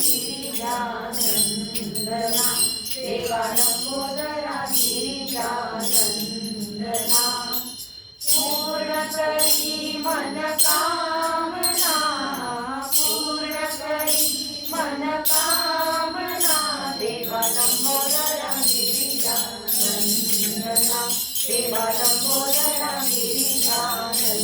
गिरिजानंदना देवा लंबोदरा गिरिजानंदना पूर्ण करी मन कामना पूर्ण करी मन कामना देवा लंबोदरा गिरिजानंदना देवा लंबोदरा गिरिजानंदना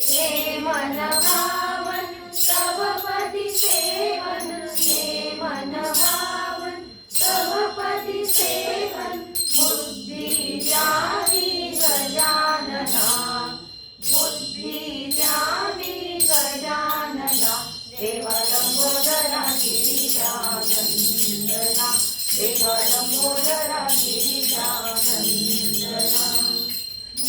हे मन भावन तव पदी सेवन हे मन भावन तव पदी सेवन बुद्धि ज्ञानी गजानना बुद्धि ज्ञानी गजानना देवा लंबोदरा गिरिजानंदना देवा लंबोदरा गिरिजानंदना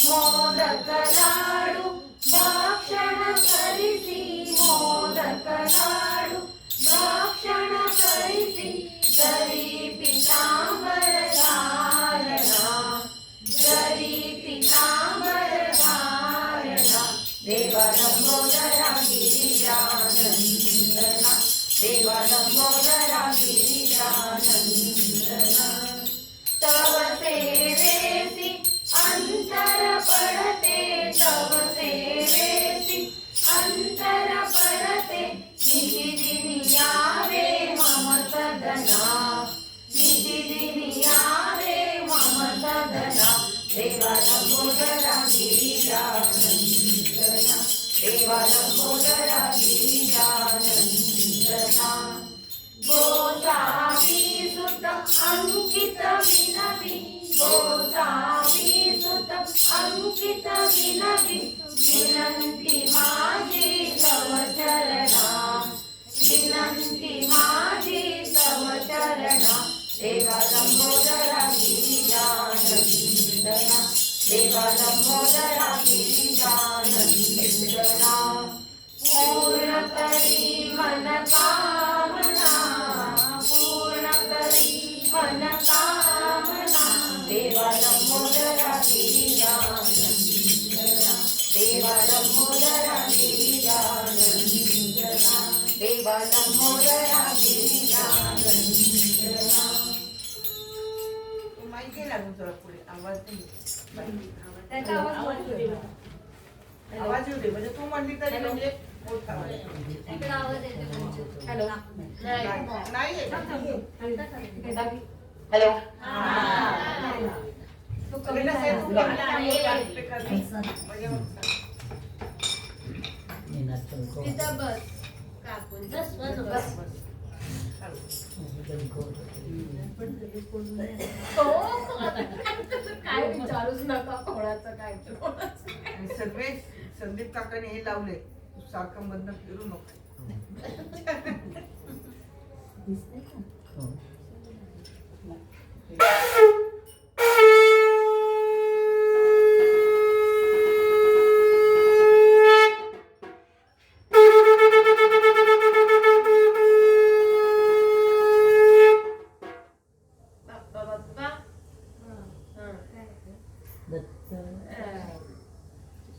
मोदक लाडू भक्षण करिसी मोदक लाडू भक्षण करिसी जरी पितांबर धारणा जरी पितांबर धारणा देवा लंबोदरा गिरिजानंदना देवा लंबोदरा गिरिजानंदना तव सेवेसी अंतर पडते तव सेवेसी अंतर पडते निशिदिनी यावे मम सदना निशिदिनी यावे मम सदना देवा लंबोदरा गिरिजानंदना देवा लंबोदरा गिरिजानंदना गोसावी सुत अंकित विनवी गोसावी सुत अंकित विनवी विनंती माझी तव चरणा विनंती माझी तव चरणा देवा लंबोदरा गिरिजानंदना देवा लंबोदरा गिरिजानंदना पूर्ण करी मन कामना पूर्ण करी मन कामना देवा लंबोदरा गिरिजानंदना देवा लंबोदरा गिरिजानंदना देवा लंबोदरा गिरिजानंदना माईक लागून तुला पुढे आवाज नाही त्याचा आवाज आवाज येऊ दे म्हणजे तू म्हणली तरी म्हणजे मोठा आवाज इकडे आवाज येतो हॅलो नाही येत. हॅलो तू कविता सेव तू म्हणला आणि ते करते. म्हणजे मग तिथं बस कापून बस बस बस काय विचारूच नका कोणाचं काय आणि सर्वे संदीप काकाने हे लावले तू सारखं बंद फिरू नको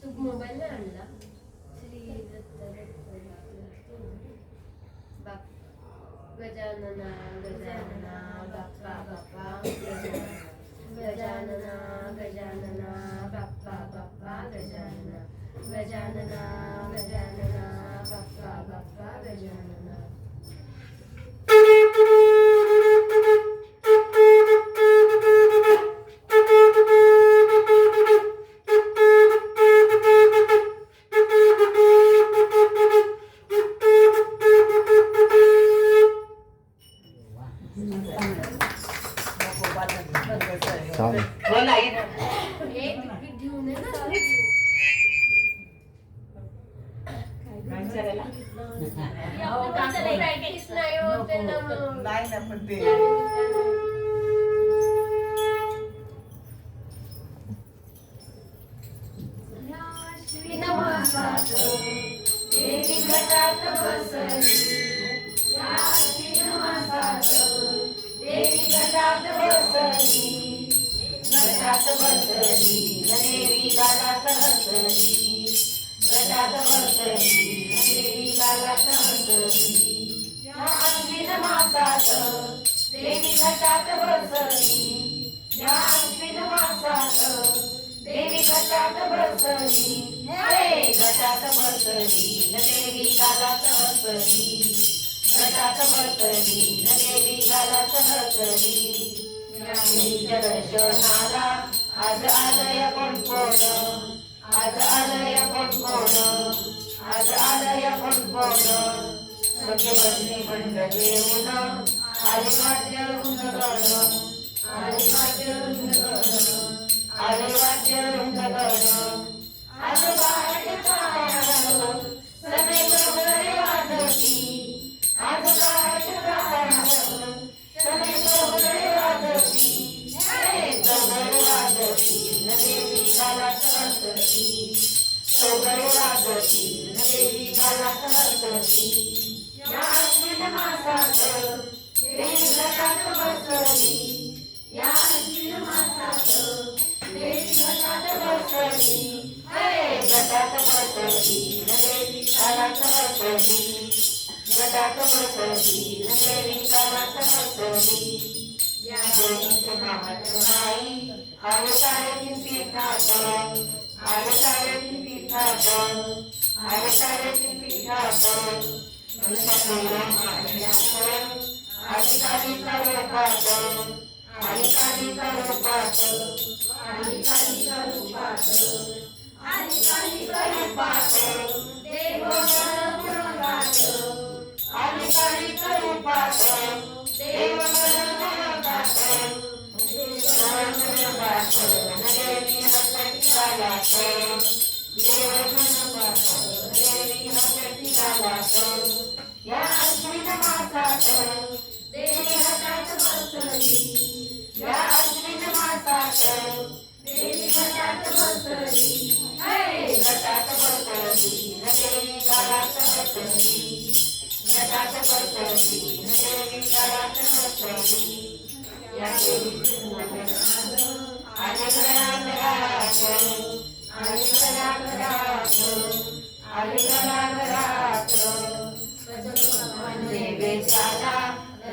तू मोबाईल नाही आणला श्री गजानना गजानना बाप्पा बाप्पा गजानना गजानना बाप्पा बाप्पा गजानना गजानना गजानना बाप्पा बाप्पा गजानना नाही ना पण ते देवी घटात बसली या श्रीनिवासात देवी घटात बसली घटात बसली देवी गालात हसली घटात बसली देवी गालात हसली देवी घटात बसली या अश्विन मासात देवी घटात बसली हे घटात बसली न देवी गालात हसली घटात बसली न देवी गालात हसली देवीच्या दर्शनाला आज आलय कोण कोण आज आलय कोण कोण आज आलय कोण कोण सगळे बसले मंडळ येऊन आले वाद्य रुंदगड आले वाद्य रुंदगड आले वाद्य रुंदगड आज बाळाच्या प्राणावर सगळे गवळे वाजती आज बाळाच्या प्राणावर सगळे गवळे वाजती हे गवळे वाजती न देवी गालात हसती गवळे वाजती न देवी गालात हसती या अश्विन मासात देवी घटात बसली या अश्विन मासात देवी घटात बसली हे घटात बसली न देवी गालात हसली घटात बसली न देवी गालात हसली या देवीचे नामात नाही आले सारे पीठात आले सारे पीठात आले सारे पीठात अधिकारी करूपात अधिकारी करूपात अधिकारी करूपात अधिकारी करूपात देवगण गुणगात अधिकारी करूपात देवगण गुणगात देवगण गुणगात देवी हसती गालात देवगण गुणगात देवी हसती गालात या अश्विन मासात देवी घटात बसली या अश्विन मासात देवी घटात बसली हे घटात बसली न देवी गालात हसली घटात बसली न देवी गालात हसली या देवीचे आले घराघरात आले घराघरात आले घराघरात देवेशाला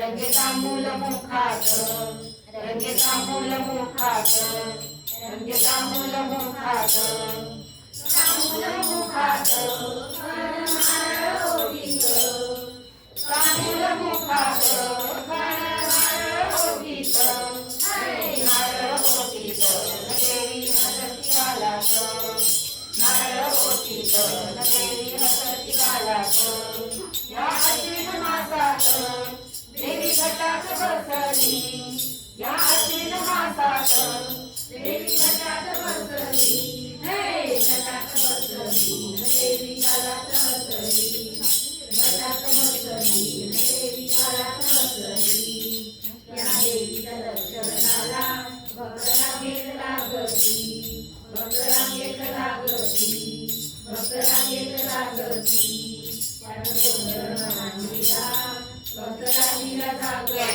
रंगेचा मूल मुखात रंगेचा मूल मुखात रंगेचा मूल मुखात मूल मुखात नारळ ओटीत मूल मुखात नारळ ओटीत नारळ ओटीत देवी हसती गालात नारळ ओटीत देवी हसती गालात या अश्विन मासात देवी घटात बसली या अश्विन मासात देवी घटात बसली हे घटात बसली देवी गालात हसली घटात बसली देवी गालात हसली या देवीच्या दर्शनाला भक्तरांगेत लागती भक्तरांगेत लागती भक्तरांगेत लागती भक्तरांगीला जागती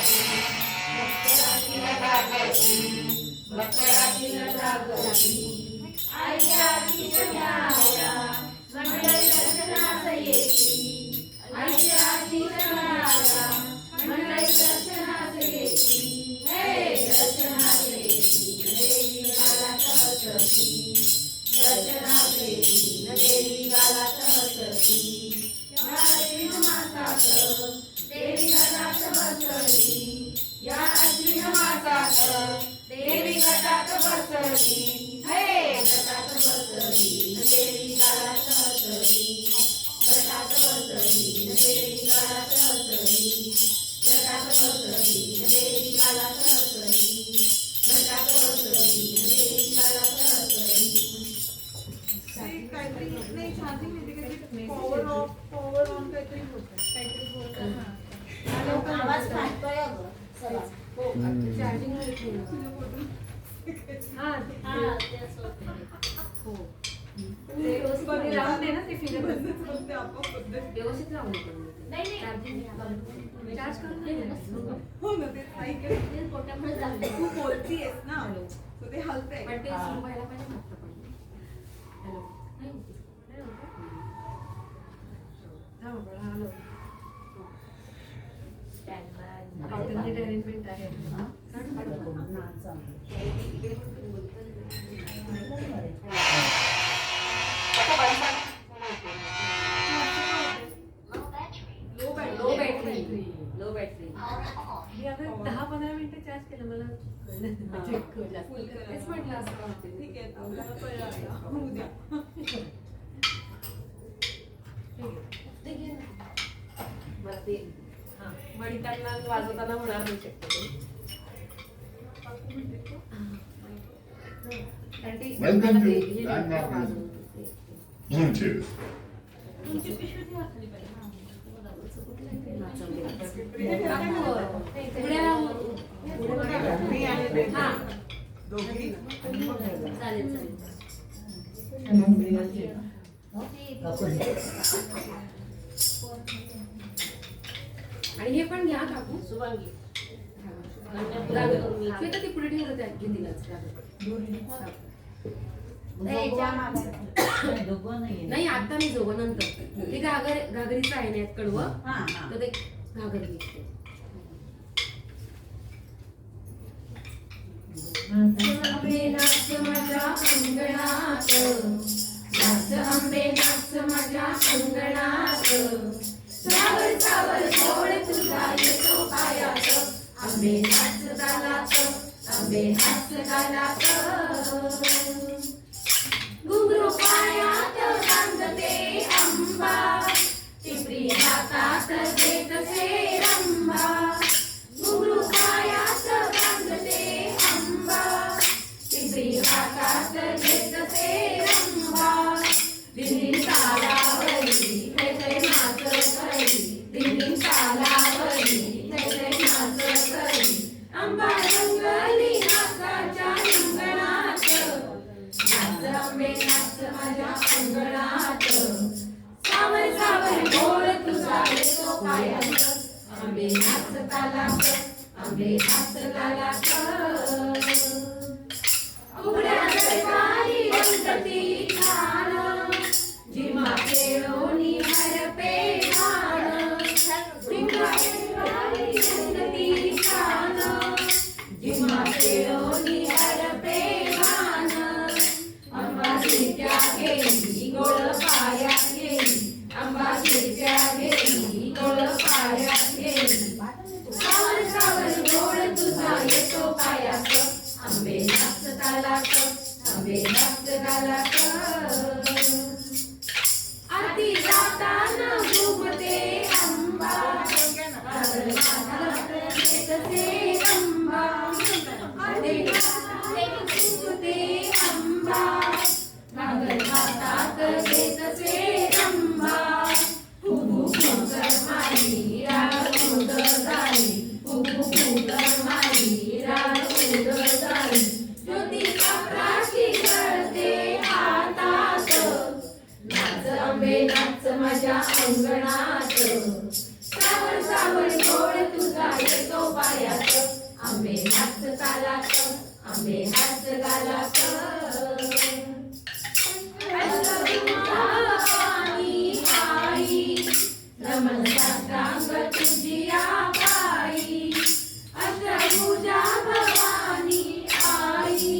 भक्तरांगीला जागती आईच्या आजीच्या न्याया मंडळी दर्शनास येती आईच्या आजीच्या न्याया मंडळी दर्शनास येती हे दर्शनास येती देवी गालात हसती दर्शनास येती देवी गालात हसती या अश्विन मासात देवी घटात बसली या अश्विन मासात देवी घटात बसली हे घटात बसली देवी गालात हसली घटात बसली देवी गालात हसली घटात बसली देवी गालात हसली घटात बसली देवी गालात हसली काहीतरी नाही चार्जिंग नाही पॉवर ऑफ पॉवर ऑन काहीतरी होतं आवाज काढतोय अगं चला चार्जिंग हा ते असं होतंय. हो व्यवस्थित राहून दे ना ते फिरत व्यवस्थित लावून नाही चार्ज करून दे ना. हो ना ते ऐकलं ते पोटामध्ये जाते. तू बोलतीयस ना तर ते हलतंय पण ते सुरू व्हायला पाहिजे ना आता पण. हॅलो थांब बाळा, हॅलो Stand by. पावत्यांनी कॉलेज अरेंजमेंट आहे. Low battery. मी आता 10-15 मिनिटं चार्ज केलं मला तेच म्हटलं असं ठीक आहे उद्या मला ते म्हणताना वाजवताना होणार नाही शकतो Welcome to Landmark Bluetooth. मी आणि बेबी दोघी आणि मग घरी. चालेल. आणि हे पण घ्या काकू. शुभांगी श्वेता ती पुढे ठेवलं त्या घेतीलच नाही आता मी जोगं नंतर ते घागरीचं आहे ना कडवं तर ते घागर घेते. आंबे नाच माझ्या अंगणात, नाच आंबे नाच माझ्या अंगणात, सावर सावर गोड तुझा येतो पायात, आंबे नाच गालात, आंबे नाच गालात, घुंगरू पायात बांधते आंबा, टिपरी हातात घेतसे रंबा, घुंगरू पायात बांधते आंबा, टिपरी हातात घेतसे रंबा, दिल्ली तालावरी खेळे नाच करी, दिल्ली तालावरी खेळे नाच करी, आंबा रंगली नाचाच्या रिंगणात, नाच आंबे नाच माझ्या अंगणात, सावर सावर गोड तुझा येतो पायात, आंबे नाच तालात, आंबे नाच तालात, उघड्या सरकारी गणपती छान, जिमा खेळोनी हरपे घाण, जिमा खेळोनी गणपती छान, जिमा खेळोनी हरपे घाण, आंबा गिरक्या गेली गोळ पायात गेली, आंबा गिरक्या गेली गोळ पायात गेली, सावर सावर गोड तुझा येतो पायात, आंबे नाच तालात, आंबे नाच गालात, आरती जाताना घुमते आंबा, घागर हातात घेतसे रंबा, आरती जाताना घुमते आंबा, घागर हातात घेतसे रंबा, फुगू फुकर मारी राळ उदर झाली, फुगू फुकर मारी राळ उदर झाली, ज्योतीचा प्राची कळते हातात, नाच आंबे नाच माझ्या अंगणात, सावर सावर गोड तुझा येतो पायात, आंबे नाच तालात, आंबे नाच गालात, अष्टभुजावाणी आई, रमण साष्टांग तुझिया पायी, अष्टभुजा भवानी आई,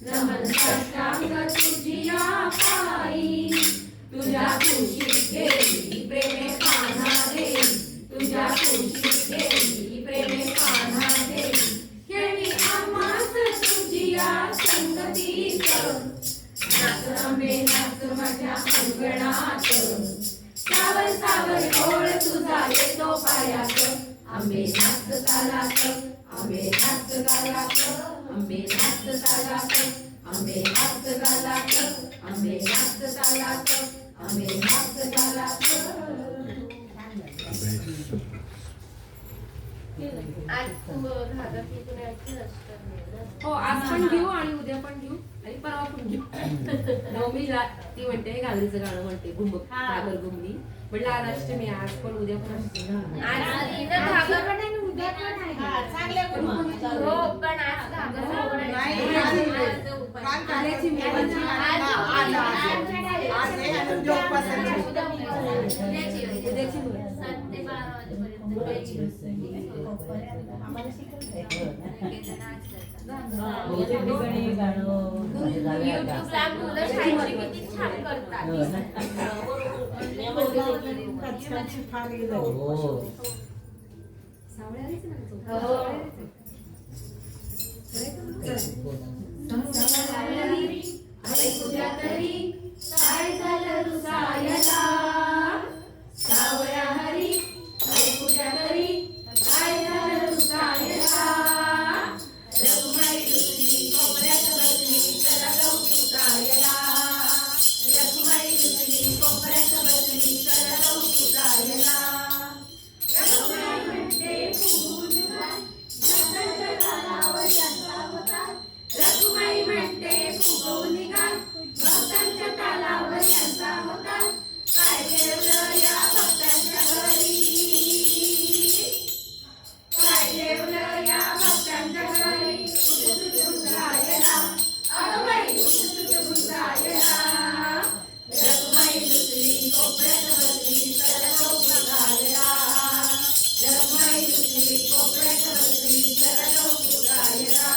रमण साष्टांग तुझिया पायी, तुझ्या खुशीत गेली प्रेमे पाना देई, तुझ्या खुशीत गेली प्रेमे पाना देई, खेळी आम्हास तुझिया संगतीत, नाच आंबे नाच माझ्या अंगणात, सावर सावर गोड तुझा येतो पायात, आंबे नाच तालात, आंबे नाच गालात, आंबे नाच तालात, आंबे नाच गालात, आंबे नाच तालात, आंबे नाच गालात. आज तू धागा फेकून यायची नसतं. हो आज पण घेऊ आणि उद्या पण घेऊ आणि परवा पण घेऊ. नवमीला ती म्हणते घागरीचं गाणं म्हणते घागर घुमली, म्हटलं आज अष्टमी आज पण उद्या पण असते. आज इथं धागा पण आहे आणि उद्या पण आहे. हो पण आज धागा नाही, काल आल्याची मी आज हे आणि उद्या उपवास आहे. उद्याची उद्याची 7 ते 12 वाजेपर्यंत युट्यूबला मुलं शाळेची किती छान करतात. सावळे आलीच ना तू. हो. अरे कुठ्या तरी काय झालं रुसायला सावळ्या हरी अरे कुठ्या तरी काय झालं रुसायला रखुमाई रुसली कोपऱ्यात बसली चला जाऊ सुटायला रखुमाई रुसली कोपऱ्यात बसली चला जाऊ सुटायला रखुमाई म्हणते फुगून घाल भक्तांच्या कानावर यांचा होता रखुमाई म्हणते फुगवून निघाल भक्तांच्या तालावर यांचा होता काय ठेवलं या भक्तांच्या घरी काय ठेवलं या भक्तांच्या घरी उठून गुंजायला अगं बाई उठून गुंजायला रखुमाई रुसली कोपऱ्यात बसली चला जाऊ सुटायला रखुमाई रुसली कोपऱ्यात बसली चला जाऊ सुटायला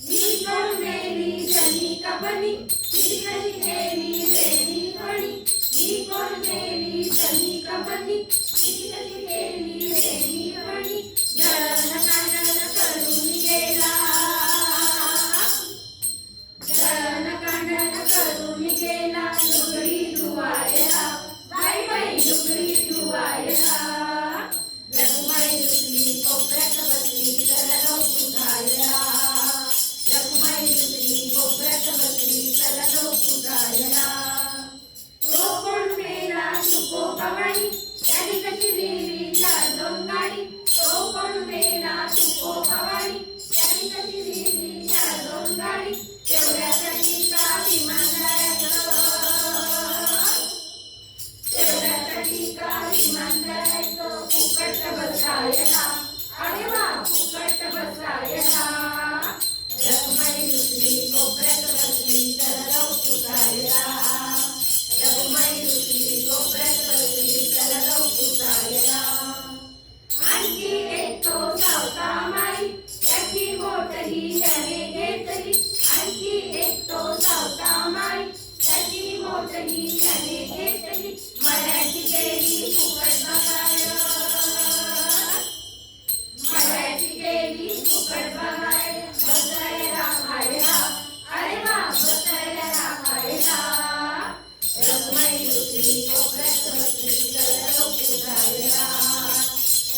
मी कोण मेली जनी का बनी मी कशी गेली रेनी फणी मी कोण मेली जनी का बनी मी कशी गेली रेनी फणी जळण कांडण करून गेला जळण कांडण करून गेला लुगडी धुवायला बाई बाई लुगडी धुवायला रखुमाई रुसली कोपऱ्यात बसली चला जाऊ सुटायला रखुमाई रुसली कोपऱ्यात बसली चला जाऊ सुटायला तो कोण मेला तुको भवानी त्याने कशी लिहिली 4-2 गाडी तो कोण मेला तुको भवानी त्याने कशी लिहिली 4-2 गाडी तेवढ्यासाठी का तेवढ्यासाठी का विमान करायचं फुकट बसायला अरे वा फुकट बसायला रखुमाई रुसली कोपऱ्यात बसली चला जाऊ सुटायला रखुमाई रुसली कोपऱ्यात बसली चला जाऊ सुटायला आणखी एक तो सावता माई त्याची मोठही त्याने घेतली आणखी एक तो सावता माई त्याची मोठही त्याने घेतली मराठी गेली फुकट बघायला मराठी गेली फुकट बघायला बसायला खायला अरे वा बसायला राखायला रखुमाई रुसली कोपऱ्यात बसली चला जाऊ सुटायला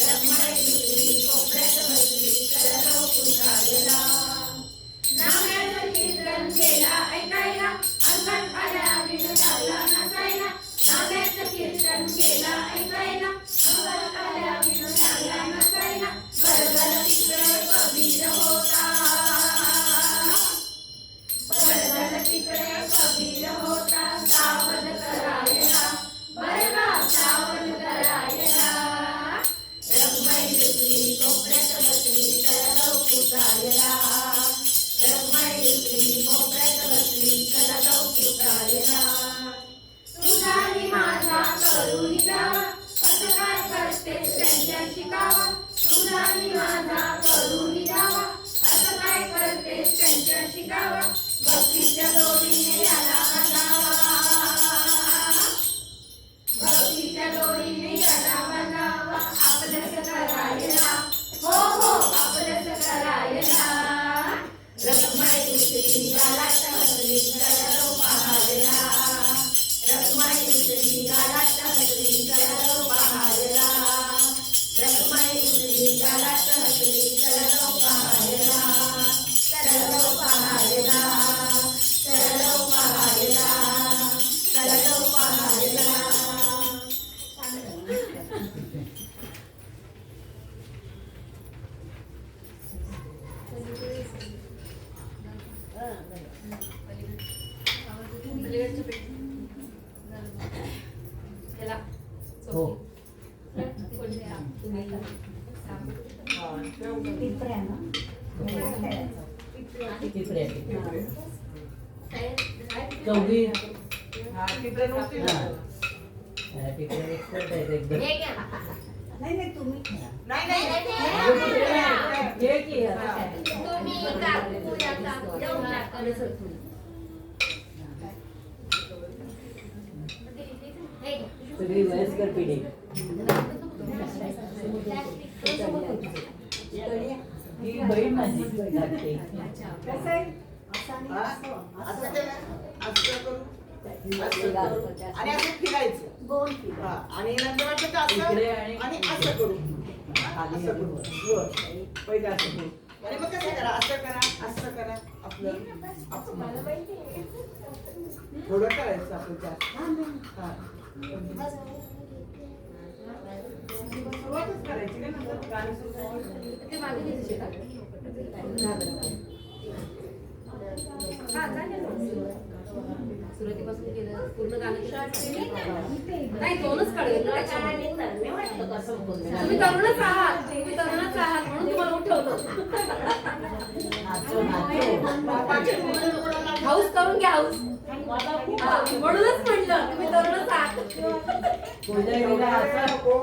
रखुमाई रुसली कोपऱ्यात बसली चला जाऊ सुटायला नाम्याचं कीर्तन केला ऐकायला अंगात आल्या विणू लागला नाचायला नाम्याचं कीर्तन केला ऐकायला अंगात आल्या विणू लागला नाचायला बरबल तिकडे कबीर होता बरबल तिकडे कबीर होता सावध करायला बरबा सावध करायला रखुमाई रुसली कोपऱ्यात बसली चला जाऊ सुटायला रखुमाई रुसली कोपऱ्यात बसली चला जाऊ सुटायला तुझा आणि माझा करून जावा असं काय करतेस त्यांच्या शिकावा तुझा आणि माझा करून जावा असं काय करतेस त्यांच्या शिकावा भक्तीच्या जोडीने याला बांधावा भक्तीच्या जोडीने याला बांधावा आपलंच करायला हो हो आपलंच करायला रखुमाई रुसली गालात बसली चला जाऊ पहायला रखुमाई रुसली गालात बसली चला जाऊ पहायला रखुमाई रुसली गालात बसली चला जाऊ पहायला चला जाऊ पहायला चला जाऊ पहायला चला जाऊ पहायला पलीकडच्या पेटी. त्याला हो. कोणते आप? तुम्ही तिकडे चौघी हा, तिकडे नव्हती ना. तिकडे एक्सपर्ट आहेत एकदम. हे घ्या. नाही नाही तुम्ही नाही नाही घे की आता. तुम्ही काकू या काकू जाऊन आणि सर थोडी. सगळी वयस्कर पिढी ही बहीण माझी धाकटी. कसं आहे असं आणि हा? असं असं केलं असं करू इकडे आणि असं फिरायचं गोल फिरा. हा, आणि नंतर वाटलं तर असं आणि- आणि असं करू हा, असं करू वर. पहिलं असं करू आणि मग कसं करा असं करा आपलं थोडं करायचं आपलं जास्त हा. सुरुवातच करायची ना नंतर गाणी सुरू करायची. ते मागे घ्यायचे का? हा, चालेल ना. सुरुवातीपासून केलं पूर्ण गाणं नाही दोनच कळेल ना त्याच्यामध्ये. तुम्ही तरुणच आहात म्हणून तुम्हाला उठवलं. हाऊस करून घ्या हाऊस. म्हणूनच म्हटलं तुम्ही तरुणच आहात. कोजागिरीला असं नको.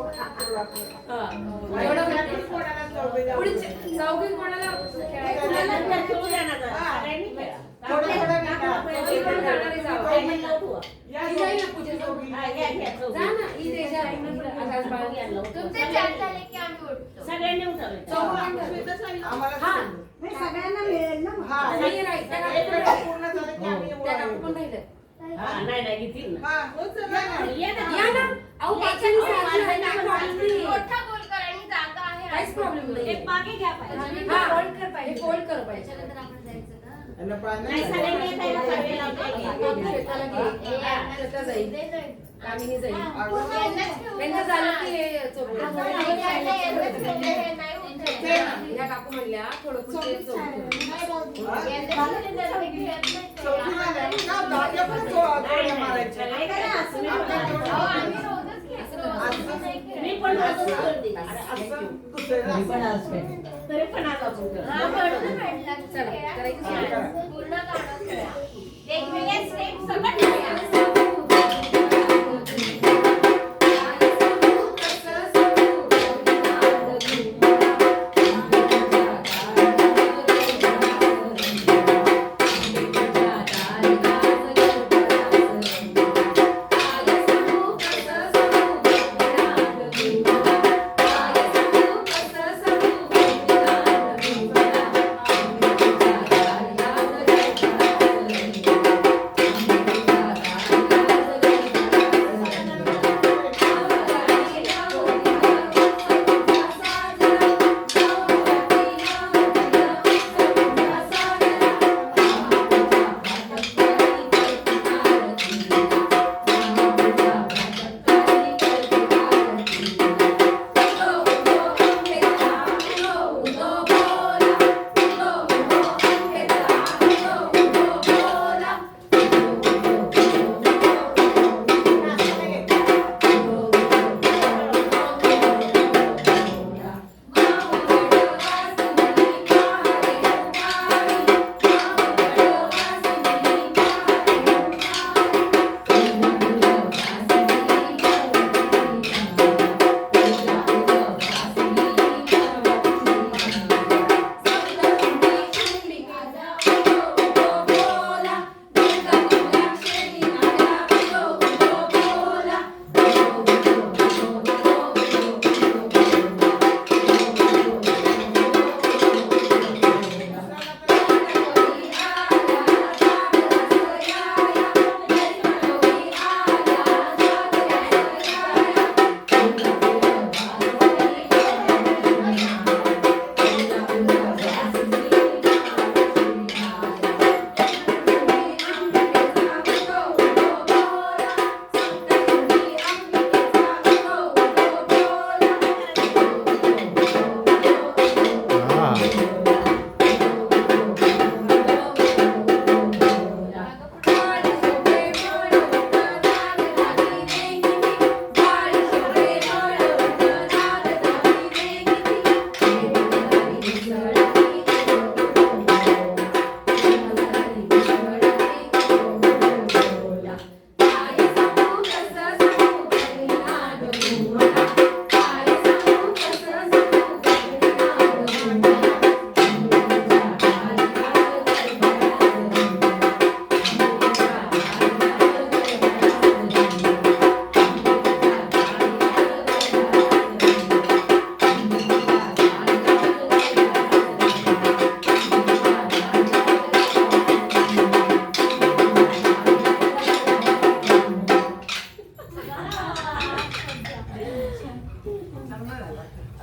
एवढं कोणाला जाऊ दे, जाऊ दे. पुढे चौघी कोणाला खेळायचं थोडं थोडं नाही का? चौघी पण जाणारे जावं. या ही जाईल ना पूजेला. दोघी. जा ना ही देजा आकाश बाळ. तुमचे चार झाले की आम्ही उठतो. सगळ्यांनी उठवलं. चौघी पण ठरलं. आम्हाला हा. सांगू. नाही, सगळ्यांना मिळेल ना मग. हा. नाही राहील. त्या एक काकू पण वेळा राहील. पूर्ण झालं की आम्ही त्या काकू पण राहिलं. नाही नाही घेतील ना. हा, हो, चला ना. या ना. अहो पाचवी सहावी आहे, काही प्रॉब्लेम नाही. मोठा गोल कर आणि जागा आहे. काहीच प्रॉब्लेम नाही. एक मागे घ्या पाहिजे. हा, फोल्ड कर पाहिजे. फोल्ड कर पाहिजे. त्याच्यानंतर आपण जायचं का? यांना पाणी नाही, सगळ्यांनी येतायला पाहिजे. शेताला घे. शेतात जाईल. दे जाईल. कामिनी जाईल. यांनाच ठेवू त्यांचं झालं की हे चोपडं. आपण नाही जायला यांनाच ठेवलं, हे नाही उठायचं. या काकू म्हणल्या थोडं पुढे चौकी. यांनाच ठेवलं, त्यांना घेत नाही. चौथी झाल्या ना, दहाव्या पण जोड्या मारायच्या. नाही करा, असं नाही करा. अहो, आम्ही रोजच घेतो. आम्ही नाही खेळत. मी पण रोजच करते. असं दुसऱ्याला मी पण असं. आज पेन. तरी पण आज आपण करतो. हा, म्हणून म्हटलं, चला, खेळा. करायची आहे. पूर्ण गाणं खेळा. वेगवेगळ्या स्टेप सगळं खेळा. Thank you.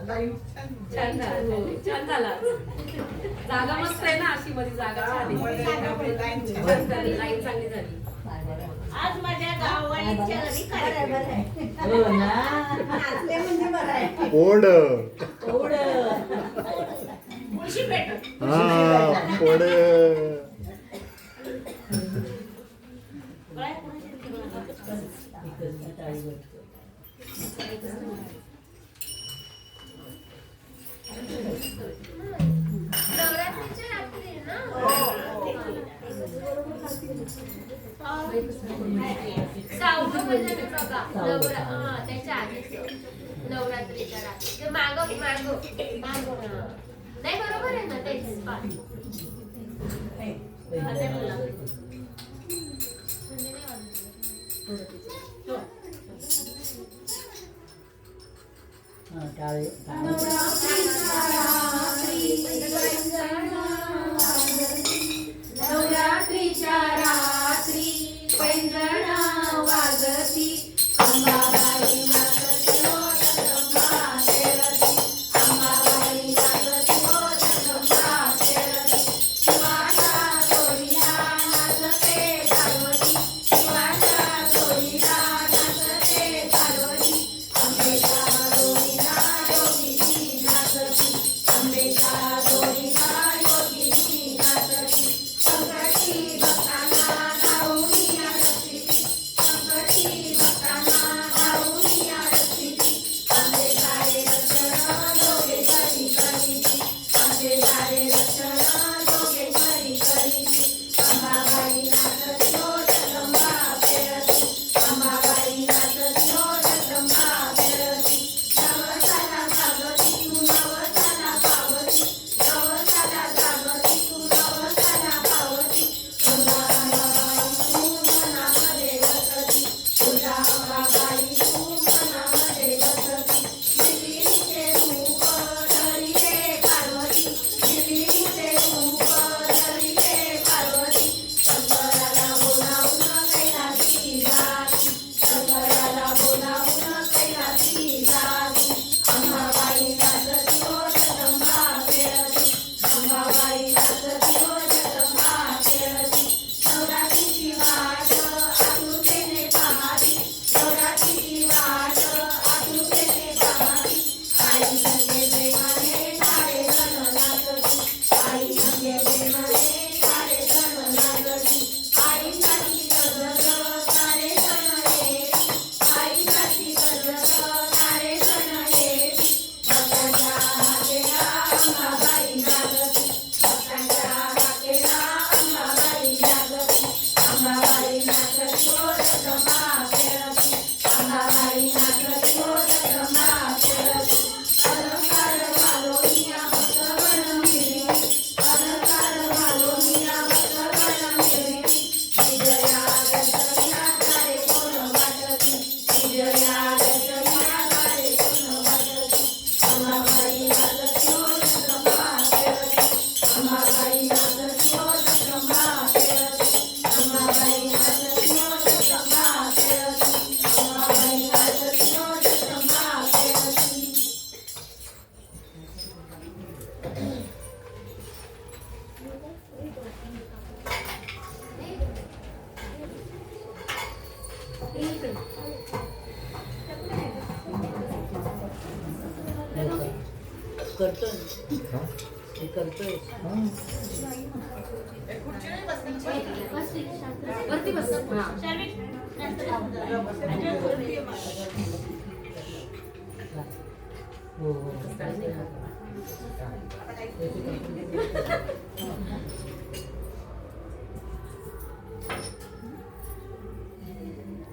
छान झाला हो, छान झाला जागा मस्त आहे ना अशी मध्ये जागा छान आहे मस्त झाली लाईन चांगली झाली आज माझ्या गाववालीच्या घरी कार्यक्रम. हो ना नाचले म्हणजे बरं आहे. पोड एवढं मुळशी पेट. हा पोड नवरात्रीच्या रात्री ना. सावलं म्हणजे बघा हा त्याच्या आधीच नवरात्रीच्या रात्री ते माग नाही बरोबर आहे ना तेच पाठ. नवरात्रीच्या रात्री पैंजण वाजती अंबाबाई नाचती हो जगदंबा खेळती अंबाबाई नाचती हो जगदंबा खेळती शिवाच्या जोडीला नाचते पार्वती शिवाच्या जोडीला नाचते पार्वती अंबेच्या जोडीला योगिनी नाचती अंबेच्या जोडीला योगिनी नाचती संकटी भक्तांना धावून आरती संकटी भक्तांना धावून आरती आमचे सारे रक्षण योगेश्वरी करीती आमचे सारे रक्षण योगेश्वरी करीती अंबाबाई नाचती हो जगदंबा खेळती अंबाबाई नाचती हो जगदंबा खेळती नवसाला जागती तू नवसाला पावती नवसाला जागती तू नवसाला पावती तुझा अंबाबाई तू मनामध्ये वसती तुझा अंबाबाई तू मनामध्ये वसती दिल्लीचे रूप धरी रे पार्वती दिल्लीचे रूप धरी रे पार्वती शंकराला बोलावून कैलासी जाती शंकराला बोलावून कैलासी जाती अंबाबाई नाचती हो जगदंबा खेळती अंबाबाई नाचती हो जगदंबा खेळती नवरात्रीची वाट आतुरतेने पाहती नवरात्रीची वाट आतुरतेने पाहती आई संगे प्रेमाने सारे जण नाचती आई संगे प्रेमाने सारे जण नाचती आईसाठी गजर सारे जण येती आईसाठी गजर सारे जण येती भक्तांच्या हाकेला अंबाबाई जागती भक्तांच्या हाकेला अंबाबाई जागती अंबाबाई नाचती हो जगदंबा खेळती अंबाबाई नाचती हो जगदंबा खेळती अलंकार घालोनिया भक्तगण मिरविती अलंकार घालोनिया भक्तगण मिरविती विजया दर्शनिया सारे कोण वाटती विजया दर्शनिया सारे कोण वाटती अंबाबाई नाचती हो जगदंबा खेळती अंबाबाई नाचती हो जगदंबा खेळती अंबाबाई नाचती हो जगदंबा खेळती अंबाबाई नाचती हो जगदंबा खेळती करतोय हे करतोय वरती बस हा हो हो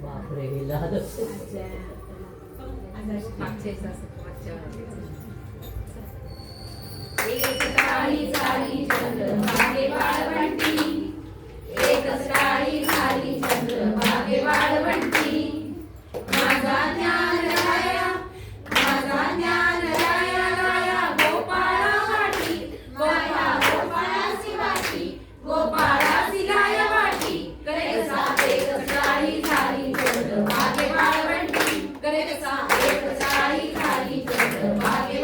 बापरे हे लहान मागच्या वेळेस असं, मागच्या वेळेस. एक काळी झाली चंद्रभागे वाळवंटी एक काळी झाली चंद्रभागे वाळवंटी माझा ज्ञान राया राया गोपाळा वाटी गोपाळासी वाटी गोपाळासी गाय वाटी करे कसा एक काळी झाली चंद्रभागे वाळवंटी करे कसा एक काळी झाली चंद्रभागे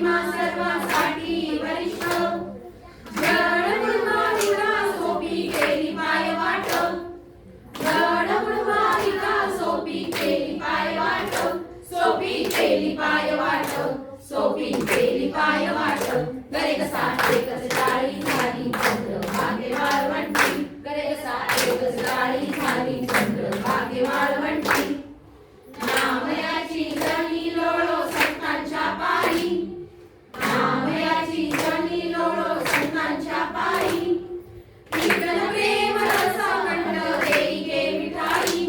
महिमा सर्वांसाठी वरिष्ठ जड गुणवाहिका सोपी केली पाय वाट जड गुणवाहिका सोपी केली पाय वाट सोपी केली पाय वाट सोपी केली पाय वाट करे कसा एकच जाळी झाली चंद्र भागे वाळवंटी करे कसा एकच जाळी झाली चंद्र भागे वाळवंटी नामयाची जणी लोळो संतांच्या पायी नामयाची जणी लोळो संतांच्या पायी कीर्तन प्रेम रस अखंड देई गे विठाई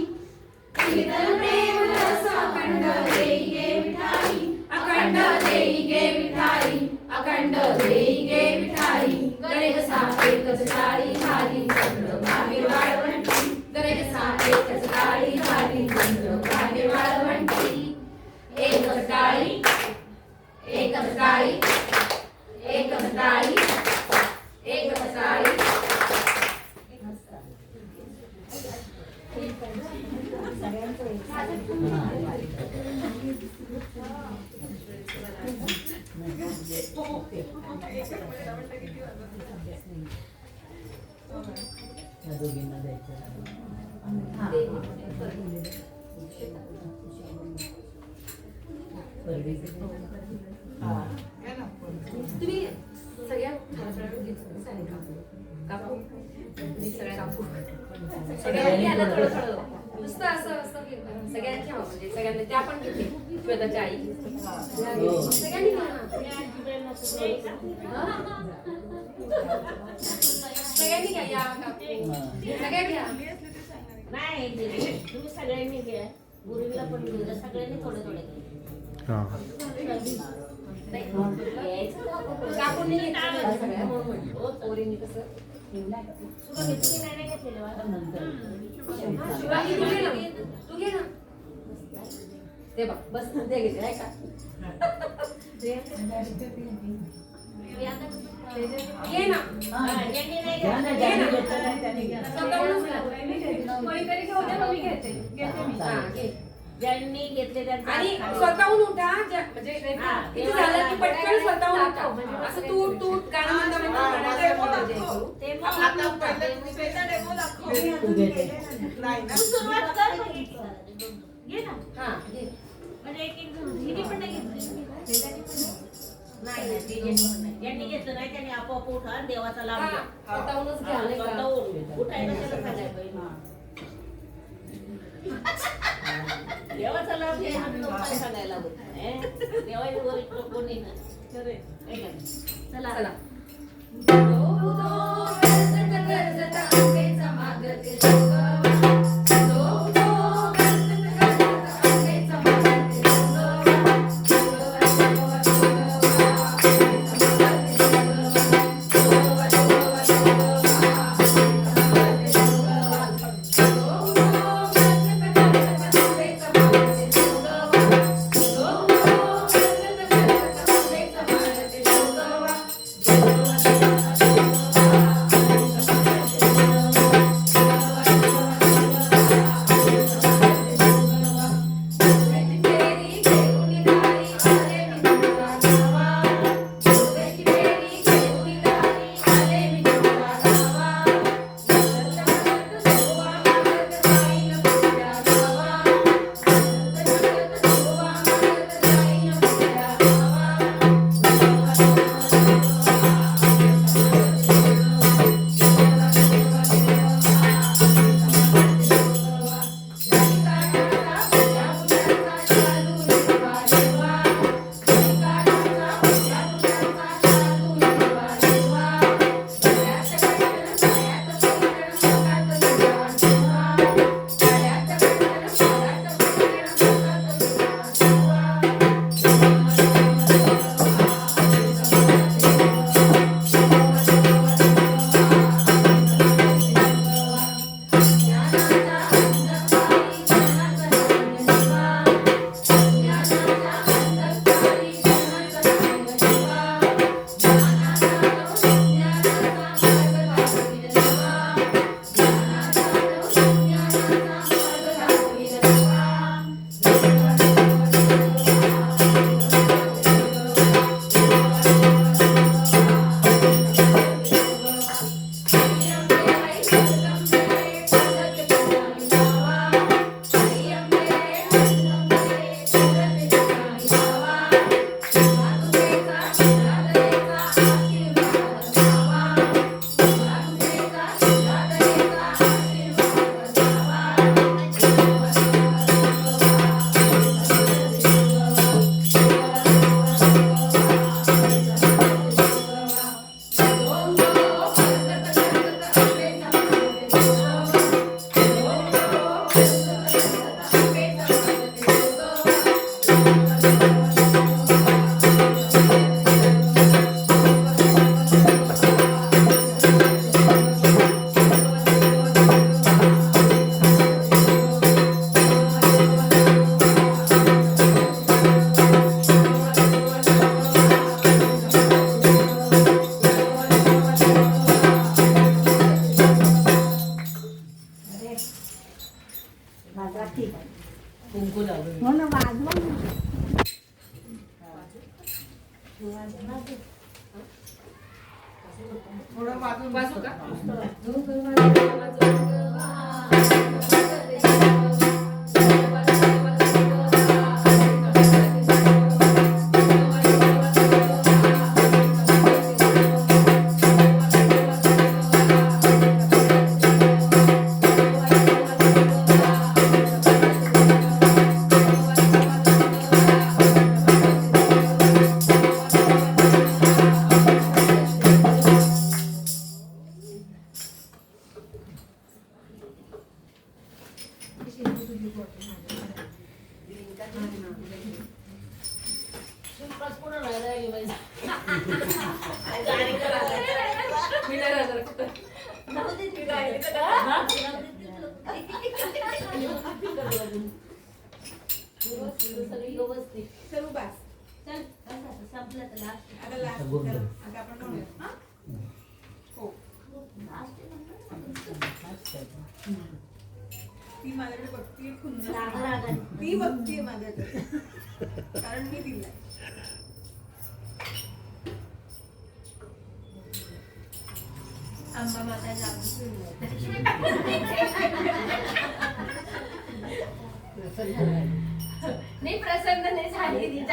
कीर्तन प्रेम रस अखंड देई गे विठाई अखंड देई गे विठाई अखंड देई गे विठाई गणे कसा एकच जाळी झाली चंद्र भागे वाळवंटी गणे कसा एकच जाळी झाली चंद्र भागे वाळवंटी एकच जाळी एकच जाळी एकच जाळी एकच जाळी या दोघींना द्यायचं. तुम्ही सगळ्या कापू मी सगळ्या कापू सगळ्यांनी आलं थोडं थोडं नुसतं असं असं सगळ्यांची म्हणजे सगळ्यांना त्या पण घेते श्वेताच्या आई सगळ्यांनी सगळ्यांनी घ्या या सगळ्या घ्या नाही तुम्ही सगळ्यांनी घ्या गुरुला पण घेऊया सगळ्यांनी थोडे थोडे कापून नाही घेतलं सगळ्या म्हणून म्हटलं पोरींनी कसं नाही घेतलेलं शिवाजी तू घे ना तू घे ना ते बघ बस ते घेते नाही का घे ना घ्या ना, ज्यांनी घेतलं नाही त्यांनी घ्या. कोणीतरी घेऊ दे मग मी घेते हा, घे. ज्यांनी घेतले त्यांचा आणि स्वतःहून उठा म्हणजे किती झालं की पटकन स्वतःहून उठा असं तू तू गाणं म्हणता ते मग आता पहिलं तुम्ही त्याचा डेमो दाखव. तू घेते. नाही ना. सुरुवात कर मग घे ना हा घे. म्हणजे एक एक जण हिने पण नाही घेतली नाही नाही ते ज्यांनी घेतलं नाही त्यांनी आपोआप उठा आणि देवाचा लाभ हा, घ्या स्वतःहूनच घ्या नाही का? स्वतःहून उठायला त्याला सांगायला पाहिजे देवाचा लाभ घ्यायला लोकांना सांगायला लागत नाही देवाच्या वर इकडं कोणी नाही चला चला Thank you. थोडं वाजून वाजू का? शिल्पाच पुढं नाही राहिली बाई. मी नाही राहणार कुठं. सगळी व्यवस्थित. चलू बस चल, बस आता संपलं तर last. आता लास्ट बोल. आता आपण म्हणूया हा हो Last आहे म्हणलं. ती माझ्याकडे बघतीये राग खुन्नस रागाने. ती बघतीये माझ्याकडे कारण मी दिलाय आंबा माता नाही प्रसन्न नाही झाली ती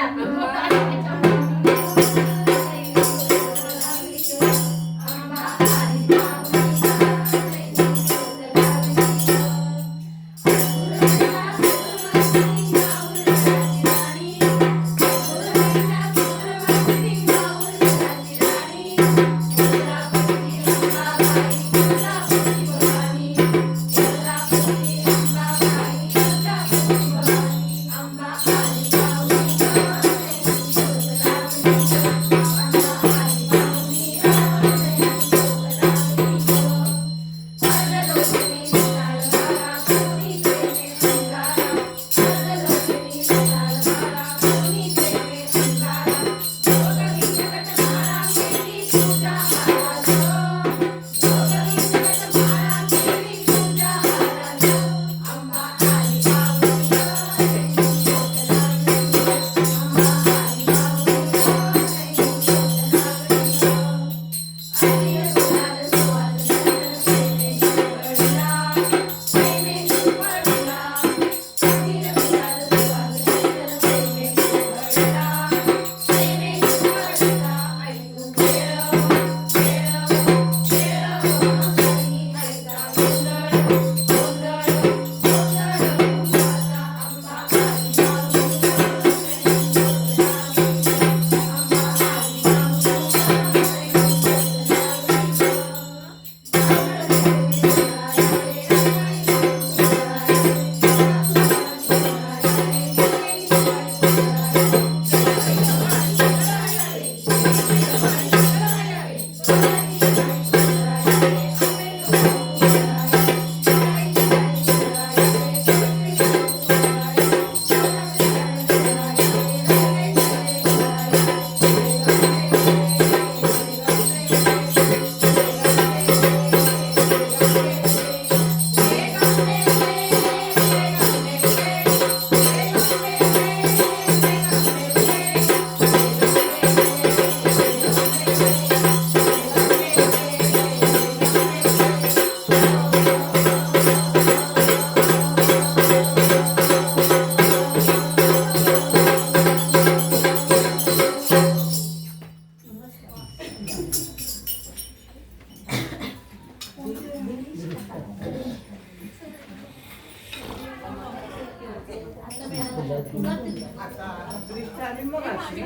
आता दृष्ट आणि मग अशी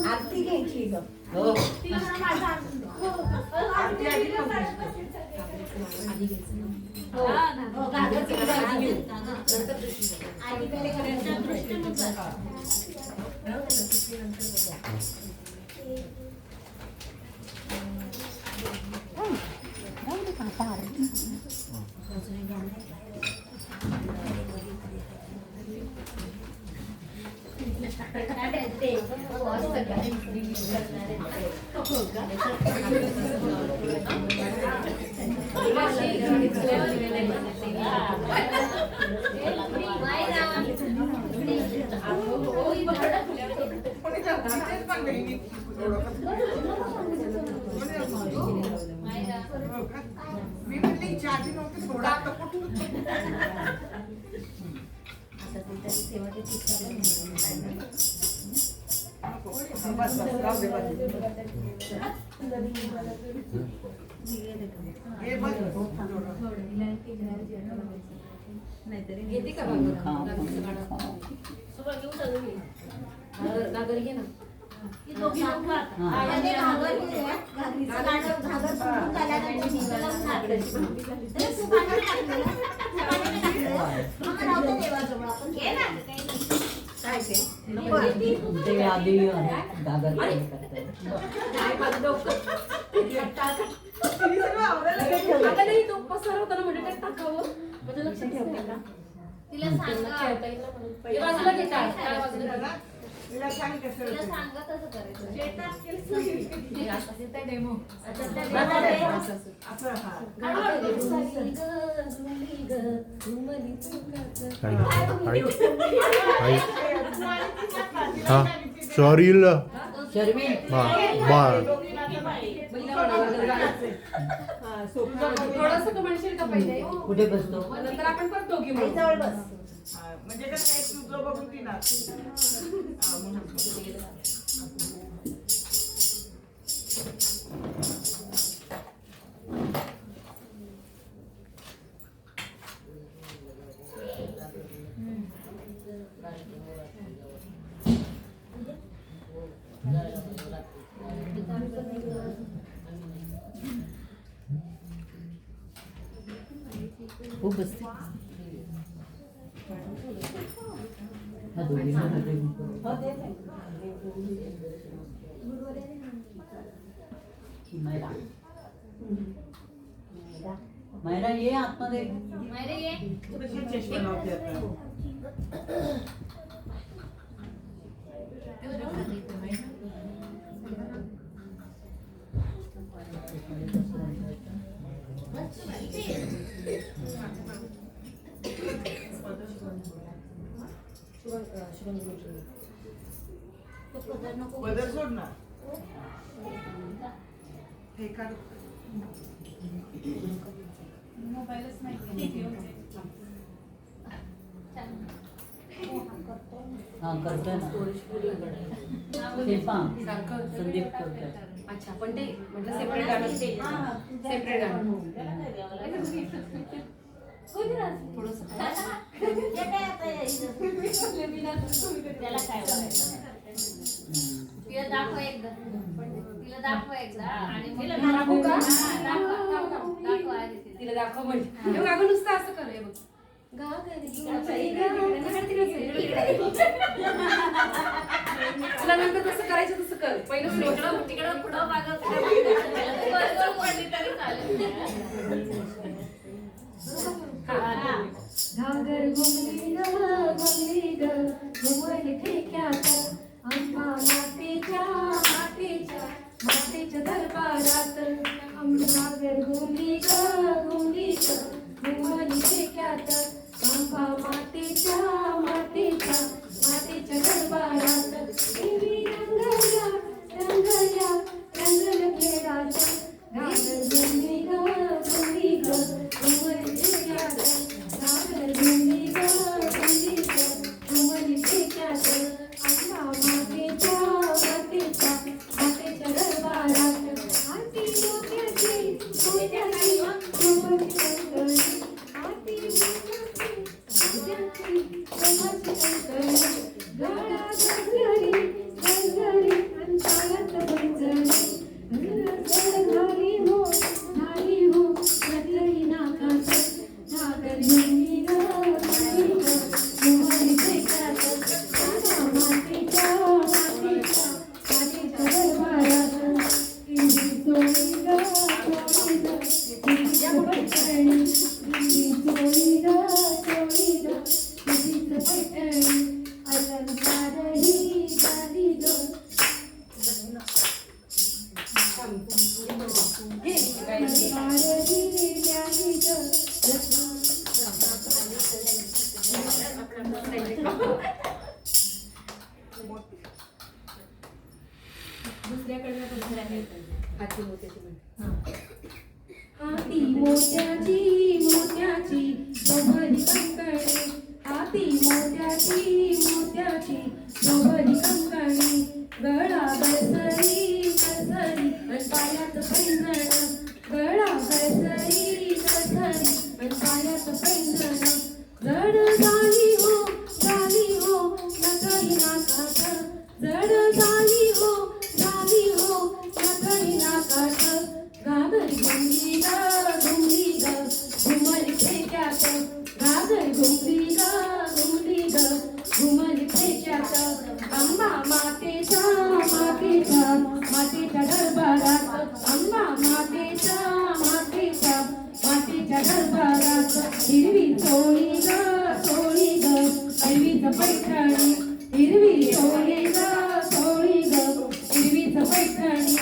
आरती घ्यायची ग हो. आरती आधी हो तेच पण बहिणी थोडं. हो का? मी म्हटली इच्छा आधी नव्हती थोडा आता कुठून बस बस राहू दे बस हे बस घेते का गागरचं गाणं? सुरुवात घेऊन जा तुम्ही. गागर घे ना. ती दोघी लोकं आणि घागर घागरीचं गाणं घागर सुटून झाल्यानंतर निघाला घागरीचं. तर सुपानं टाकलेलं. सुपानं टाकलेलं. मग राहू दे देवाजवळ आपण घे ना. काय ते ते आधी गागर करतात. काय माझं डोकं. तिने सगळं आवरायला घेतलं. आता नाही तो पसार होता ना म्हणजे त्यात टाकावं. माझ्या लक्षात ठेवते. तिला सांगा. खेळता येईल ना म्हणून. हे बाजूला घे टाळ. टाळ बाजूला घे. तिला सांग कसं तिला होतं. सांगा तसं करायचं. हे असं ते डेमो. आता त्या असं हा हा शरील शर्मी थोडंसं तू म्हणशील का पहिले कुठे बसतो? नंतर आपण परत दोघी म्हणू. जवळ बस. हा, म्हणजे कसं आहे तुझं बघून ती ना खूप बसते. हा दोघींना मध्ये मैरा मैरा ये आतमध्ये. मायरे ये. कशी चष्मा लावते आता पदर सोड ना हे काढ मोबाईलच नाही. हा करतोय ना शिल्पा संदीप करतोय. अच्छा पण ते म्हटलं सेपरेट गाणं सेपरेट गाणं थोडंसं त्याला काय बोलायचं? तिला दाखव एकदा. तिला दाखव एकदा आणि मग तिला दाखवू का? दाखव आधी तिला. तिला दाखव म्हणजे गाणं नुसतं असं कर हे बघ. तुला नंतर कसं करायचं तसं कर. पहिलं सुरू तिकडं पुढं मागं पडली तरी चालेल. घागर घुमली ग घुमली ठेक्यात आंबा मातेच्या दरबारात घागर घुमली ग घुमली ठेक्यात आंबा मातेच्या दरबारात देवी रंगल्या खेळात घागर घुमली ग घुमली ठेक्यात घागर घुमली ठेक्यात आंबा मातेच्या दरबारात आरती डोक्याची दुसऱ्याकडनं हाती मोत्याची म्हणते. हाती मोत्याची मोत्याची शोभली कंकणे, हाती मोत्याची मोत्याची शोभली कंकणे, गळा गळसरी गळसरी अन पायात पैंजण, गळा गळसरी गळसरी अन पायात पैंजण, जड झाली हो नथळी नाकात, जड झाली हो नथळी नाकात, घागर घुमली ग घुमली फेक्यात, घागर घुमली ग घुमली फेक्यात, अंबा मातेच्या दरबारात, अंबा मातेच्या दरबारात, हिरवी चोळी ग हिरवीच पैठणी, हिरवी चोळी ग हिरवीच पैठणी,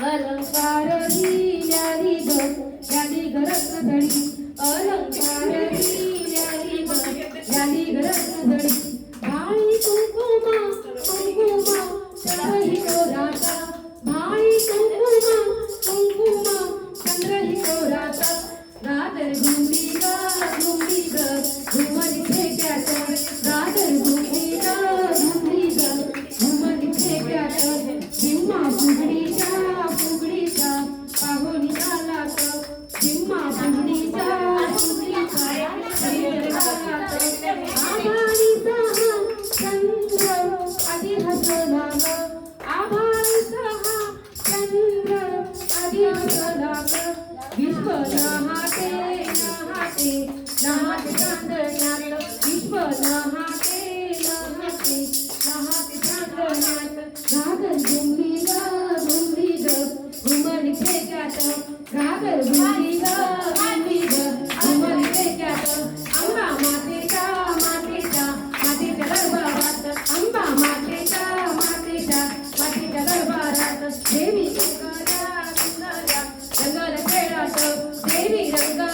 अलंकार लिहिल्याली ग रत्नजडी, अलंकार लिहिल्याली ग रत्नजडी, भाळी कुंकुमा चंद्रही कोराचा, भाळी कुंकुमा चंद्रही कोराचा, गादर घुमली ग घुमली फेक्यात, गादर घुमली ग घुमली फेक्यात, झिम्मा फुगडीचा पाहुणी गालात, झिम्मा फुगडीचा आभाळीचा चंद्र आधी हसला ग, आभाळीचा चंद्र आधी हसला ग, विश्व नहाते चांदण्यात, विश्व नहाते चांदण्यात, घागर घुमली ग घुमली फेक्यात, घागर घुमली ग घुमली फेक्यात, अंबा मातेच्या दरबारात, अंबा मातेच्या दरबारात, देवी रंगल खेळात, देवी रंगल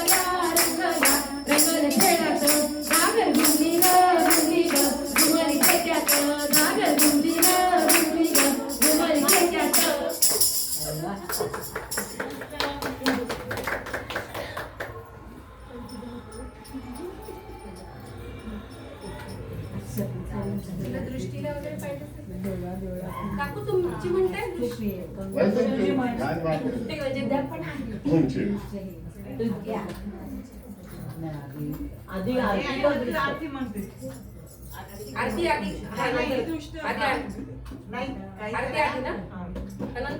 खेळात, घागर घुमली ग घुमली फेक्यात, घागर घुमली ग घुमली फेक्यात. दृष्टीला वगैरे पाहिजे काकू तुमची म्हणताय दृष्टी Welcome to Land Market. ते म्हणजे द्या पण Room 2. आधी आरती आरती म्हणते आरती आधी नाही आरती नाही आरती ना